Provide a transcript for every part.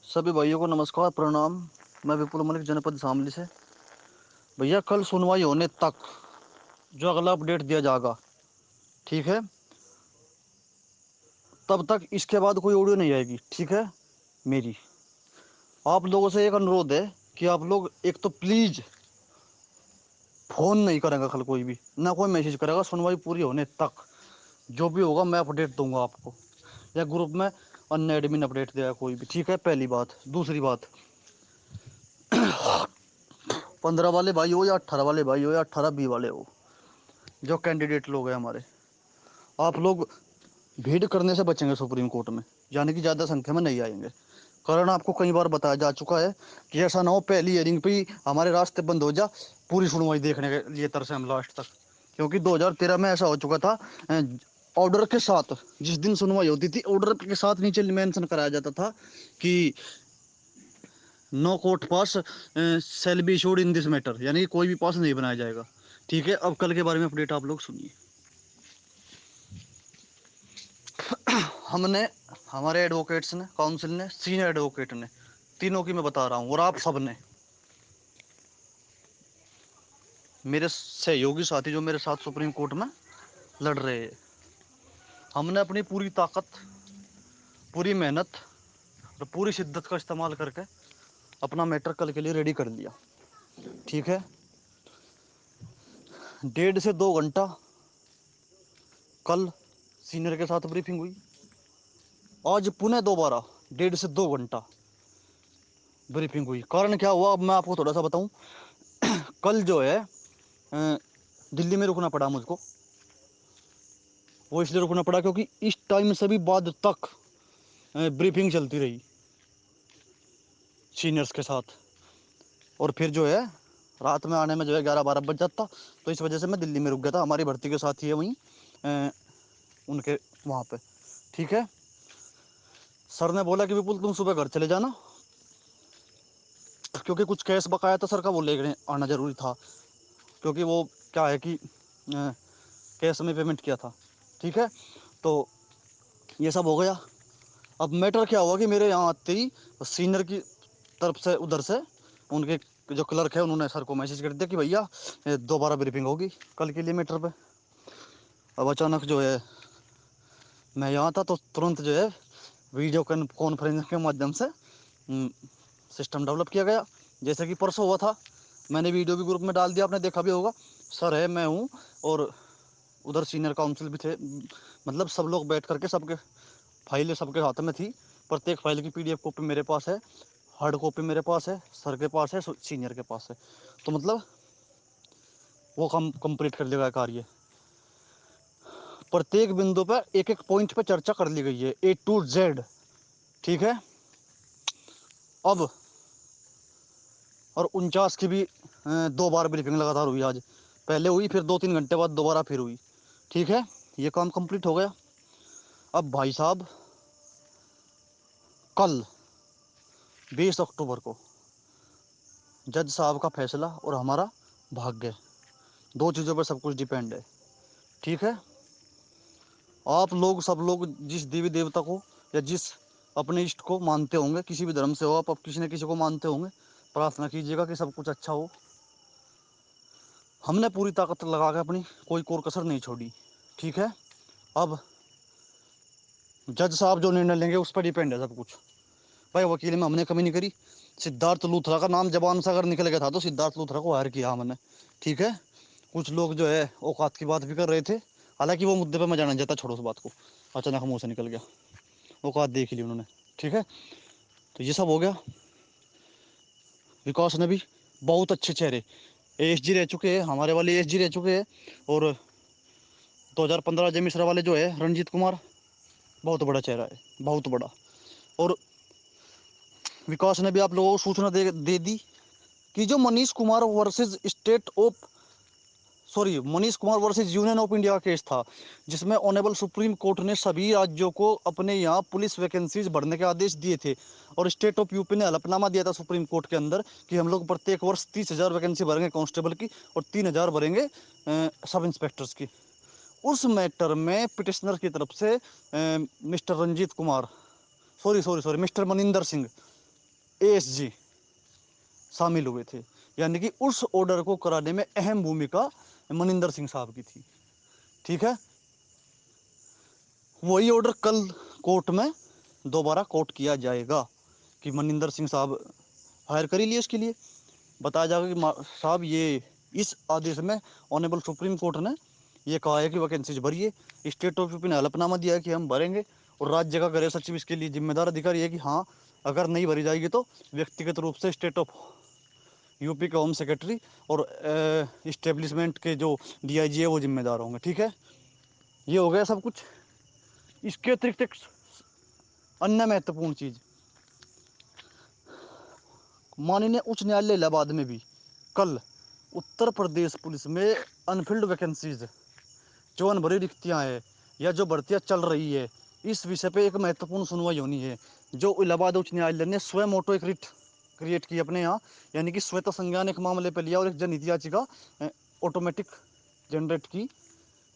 सभी भाइयों को नमस्कार प्रणाम। मैं विपुल मलिक जनपद शामली से। भैया कल सुनवाई होने तक जो अगला अपडेट दिया जाएगा, ठीक है, तब तक इसके बाद कोई ऑडियो नहीं आएगी, ठीक है। मेरी आप लोगों से एक अनुरोध है कि आप लोग एक तो प्लीज फोन नहीं करेंगे कल, कोई भी ना कोई मैसेज करेगा सुनवाई पूरी होने तक। जो भी होगा मैं अपडेट दूंगा आपको, या ग्रुप में अन्य एडमिन अपडेट देगा कोई भी, ठीक है। पहली बात। दूसरी बात, 15 वाले भाई हो या 18 वाले भाई हो या 18-20 वाले हो, जो कैंडिडेट लोग हैं हमारे, आप लोग भीड़ करने से बचेंगे सुप्रीम कोर्ट में, यानी कि ज़्यादा संख्या में नहीं आएंगे। कारण आपको कई बार बताया जा चुका है कि ऐसा ना हो पहली हियरिंग पे ही हमारे रास्ते बंद हो जा, पूरी सुनवाई देखने के लिए तरसे हम लास्ट तक। क्योंकि 2013 में ऐसा हो चुका था, ऑर्डर के साथ जिस दिन सुनवाई होती थी ऑर्डर के साथ नीचे मेंशन कराया जाता था कि no court pass sale be issued in this matter, यानी कि कोई भी पास नहीं बनाया जाएगा, ठीक है। अब कल के बारे में अपडेट आप लोग सुनिए। हमने, हमारे एडवोकेट्स ने, काउंसिल ने, सीनियर एडवोकेट ने, तीनों की मैं बता रहा हूँ, और आप सब ने, मेरे सहयोगी साथी जो मेरे साथ सुप्रीम कोर्ट में लड़ रहे हैं, हमने अपनी पूरी ताकत, पूरी मेहनत और पूरी शिद्दत का इस्तेमाल करके अपना मैटर कल के लिए रेडी कर लिया, ठीक है। 1.5 से 2 घंटा कल सीनियर के साथ ब्रीफिंग हुई। आज पुनः दोबारा 1.5 से 2 घंटा ब्रीफिंग हुई। कारण क्या हुआ अब मैं आपको थोड़ा सा बताऊं। कल जो है दिल्ली में रुकना पड़ा मुझको। वो इसलिए रुकना पड़ा क्योंकि इस टाइम से भी बाद तक ब्रीफिंग चलती रही सीनियर्स के साथ, और फिर जो है रात में आने में जो है 11-12 बज जाता। तो इस वजह से मैं दिल्ली में रुक गया था। हमारी भर्ती के साथ ही है वहीं उनके वहाँ पे, ठीक है। सर ने बोला कि विपुल तुम सुबह घर चले जाना, क्योंकि कुछ केस बकाया था सर का, वो लेकर आना जरूरी था। क्योंकि वो क्या है कि कैश में पेमेंट किया था, ठीक है। तो ये सब हो गया। अब मैटर क्या हुआ कि मेरे यहाँ आते ही सीनियर की तरफ से, उधर से उनके जो क्लर्क है उन्होंने सर को मैसेज कर दिया कि भैया दोबारा ब्रीफिंग होगी कल के लिए मैटर पे। अब अचानक जो है मैं यहाँ था तो तुरंत जो है वीडियो कॉन्फ्रेंस के माध्यम से सिस्टम डेवलप किया गया। जैसे कि परसों हुआ था, मैंने वीडियो भी ग्रुप में डाल दिया, आपने देखा भी होगा। सर है, मैं हूँ, और उधर सीनियर काउंसिल भी थे। मतलब सब लोग बैठ करके, सबके फाइलें सबके हाथ में थी। प्रत्येक फाइल की PDF कॉपी मेरे पास है, हार्ड कॉपी मेरे पास है, सर के पास है, सीनियर के पास है। तो मतलब वो काम कंप्लीट कर लिया कार्य। प्रत्येक बिंदु पर एक एक पॉइंट पे चर्चा कर ली गई है, A to Z, ठीक है। अब और 49 की भी 2 बार ब्रीफिंग लगातार हुई। आज पहले हुई, फिर 2-3 घंटे बाद दोबारा फिर हुई, ठीक है। ये काम कंप्लीट हो गया। अब भाई साहब कल 20 अक्टूबर को जज साहब का फैसला और हमारा भाग्य, 2 चीज़ों पर सब कुछ डिपेंड है, ठीक है। आप लोग, सब लोग जिस देवी देवता को या जिस अपने इष्ट को मानते होंगे, किसी भी धर्म से हो आप, किसी न किसी को मानते होंगे, प्रार्थना कीजिएगा कि सब कुछ अच्छा हो। हमने पूरी ताकत लगा के अपनी कोई कोर कसर नहीं छोड़ी, ठीक है। अब जज साहब जो निर्णय लेंगे उस पर डिपेंड है सब कुछ। भाई वकील में हमने कमी नहीं करी। सिद्धार्थ लूथरा का नाम जबान से अगर निकल गया था तो सिद्धार्थ लूथरा को हायर किया हमने, ठीक है। कुछ लोग जो है औकात की बात भी कर रहे थे, हालांकि वो मुद्दे पर मैं जाना चाहता, छोड़ो उस बात को, अचानक मुंह से निकल गया, औकात देख ली उन्होंने, ठीक है। तो ये सब हो गया। विकास ने भी बहुत अच्छे चेहरे, ASG रह चुके हैं, हमारे वाले ASG रह चुके हैं, और 2015 अजय मिश्रा वाले जो है रणजीत कुमार, बहुत बड़ा चेहरा है, बहुत बड़ा। और विकास ने भी आप लोगों को सूचना दे दी कि जो Manish Kumar versus union of India का केस था, जिसमें ऑनरेबल सुप्रीम कोर्ट ने सभी राज्यों को अपने यहाँ पुलिस वैकेंसीज भरने के आदेश दिए थे, और स्टेट ऑफ यूपी ने हलफनामा दिया था सुप्रीम कोर्ट के अंदर कि हम लोग प्रत्येक वर्ष 30,000 वैकेंसी भरेंगे कांस्टेबल की, और 3,000 भरेंगे सब इंस्पेक्टर्स की। उस मैटर में पिटिशनर की तरफ से mister Ranjit Kumar, sorry mister Maninder Singh, ASG शामिल हुए थे, यानी कि उस ऑर्डर को कराने में अहम भूमिका मनिंदर सिंह साहब की थी। ठीक है, वही ऑर्डर कल कोर्ट में दोबारा कोर्ट किया जाएगा कि मनिंदर सिंह साहब हायर कर ही लिए, इसके लिए बताया जाएगा कि साहब ये इस आदेश में ऑनरेबल सुप्रीम कोर्ट ने ये कहा है कि वैकेंसीज भरिए। स्टेट ऑफ यूपी ने हलफनामा दिया है कि हम भरेंगे, और राज्य का गृह सचिव इसके लिए जिम्मेदार अधिकारी है कि हाँ अगर नहीं भरी जाएगी तो व्यक्तिगत रूप से स्टेट ऑफ यूपी के होम सेक्रेटरी और इस्टेब्लिशमेंट के जो DIG है वो जिम्मेदार होंगे। ठीक है, ये हो गया सब कुछ। इसके अतिरिक्त एक अन्य महत्वपूर्ण चीज, माननीय उच्च न्यायालय इलाहाबाद में भी कल उत्तर प्रदेश पुलिस में अनफिल्ड वैकेंसीज, जो अनभरी रिक्तियां हैं या जो भर्तियां चल रही है, इस विषय पे एक महत्वपूर्ण सुनवाई होनी है, जो इलाहाबाद उच्च न्यायालय ने स्वयं ऑटो एक रिट क्रिएट की अपने यहाँ, यानी कि स्वतः संज्ञान एक मामले पे लिया और एक जनहित याचिका ऑटोमेटिक जनरेट की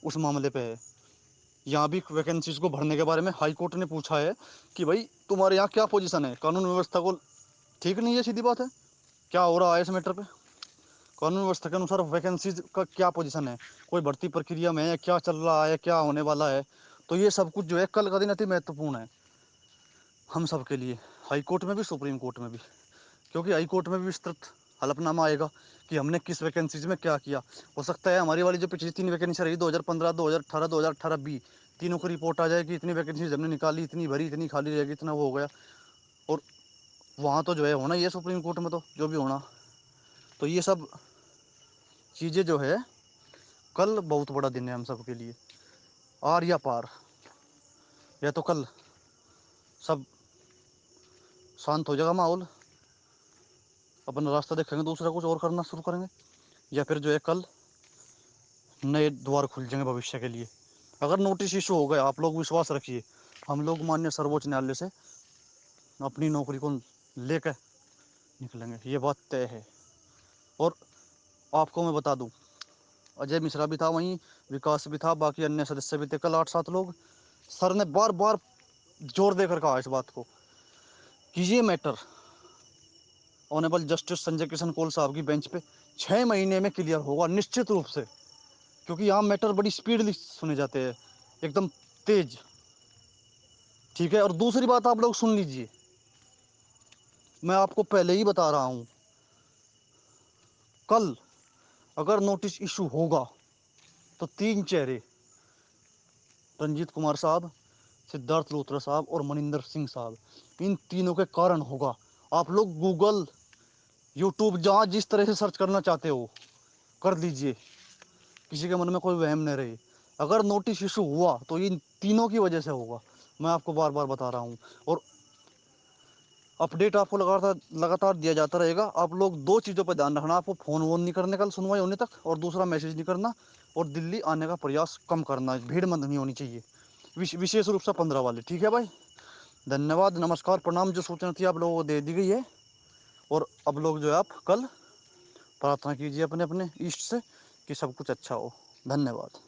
उस मामले पे है। यहाँ भी वैकेंसीज को भरने के बारे में हाई कोर्ट ने पूछा है कि भाई तुम्हारे यहाँ क्या पोजीशन है, कानून व्यवस्था को ठीक नहीं है, सीधी बात है, क्या हो रहा है इस मैटर पे, कानून व्यवस्था के अनुसार वैकेंसीज का क्या पोजीशन है, कोई भर्ती प्रक्रिया में है, क्या चल रहा है, क्या होने वाला है। तो ये सब कुछ जो है कल का दिन अति महत्वपूर्ण है हम सब के लिए, हाई कोर्ट में भी सुप्रीम कोर्ट में भी, क्योंकि हाई कोर्ट में भी विस्तृत हलफनामा आएगा कि हमने किस वैकेंसीज में क्या किया। हो सकता है हमारी वाली जो पिछली 3 वैकेंसी रही 2015, 2018, 2018B, तीनों की रिपोर्ट आ जाए कि इतनी वैकेंसीज हमने निकाली, इतनी भरी, इतनी खाली रहेगी, इतना वो हो गया, और वहाँ तो जो है होना ही है सुप्रीम कोर्ट में, तो जो भी होना। तो ये सब चीज़ें जो है कल बहुत बड़ा दिन है हम सब के लिए, आर या पार, या तो कल सब शांत हो जाएगा माहौल, अपना रास्ता देखेंगे, दूसरा कुछ और करना शुरू करेंगे, या फिर जो है कल नए द्वार खुल जाएंगे भविष्य के लिए। अगर नोटिस इशू हो गया, आप लोग विश्वास रखिए, हम लोग माननीय सर्वोच्च न्यायालय से अपनी नौकरी को लेकर निकलेंगे, ये बात तय है। और आपको मैं बता दूं, अजय मिश्रा भी था वहीं, विकास भी था, बाकी अन्य सदस्य भी थे, कल 8-7 लोग। सर ने बार बार जोर देकर कहा इस बात को कि ये matter honourable justice Sanjay Kishan Kaul साहब की बेंच पे 6 महीने में क्लियर होगा निश्चित रूप से, क्योंकि यहाँ मैटर बड़ी स्पीडली सुने जाते हैं, एकदम तेज। ठीक है, और दूसरी बात आप लोग सुन लीजिए, मैं आपको पहले ही बता रहा हूँ, कल अगर नोटिस इशू होगा तो 3 चेहरे, रंजीत कुमार साहब, सिद्धार्थ लूथरा साहब और मनिंदर सिंह साहब, इन तीनों के कारण होगा। आप लोग गूगल, यूट्यूब, जहाँ जिस तरह से सर्च करना चाहते हो कर लीजिए, किसी के मन में कोई वहम नहीं रहे। अगर नोटिस इशू हुआ तो इन तीनों की वजह से होगा, मैं आपको बार बार बता रहा हूँ, और अपडेट आपको लगातार लगातार दिया जाता रहेगा। आप लोग 2 चीज़ों पर ध्यान रखना, आपको फ़ोन वोन नहीं करने, कल सुनवाई होने तक, और दूसरा मैसेज नहीं करना, और दिल्ली आने का प्रयास कम करना, भीड़ मत नहीं होनी चाहिए, विशेष रूप से 15 वाले। ठीक है भाई, धन्यवाद, नमस्कार, प्रणाम। जो सूचना थी आप लोगों को दे दी गई है, और अब लोग जो है आप कल प्रार्थना कीजिए अपने अपने ईष्ट से कि सब कुछ अच्छा हो। धन्यवाद।